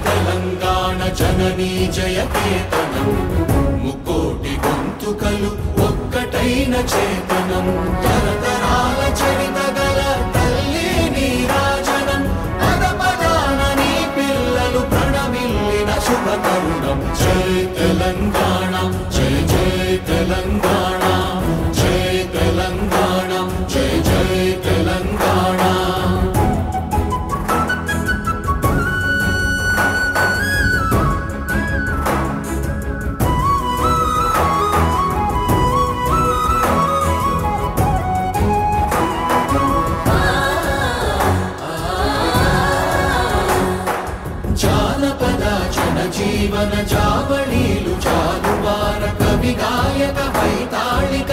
తెలంగాణ జననీ జయకేతనం ముక్కోటి గొంతుకలు ఒక్కటైన చేతనం తరతరాల చరిత గల తల్లి నీరాజనం పద పదాన నీ పిల్లలు ప్రణమిల్లిన శుభ తరుణం జై తెలంగాణ జై జై తెలంగాణ జై తెలంగాణ జై జై తెలంగాణ జానపద జనజీవన జావళీలు జాలువార కవి గాయక వైతాళిక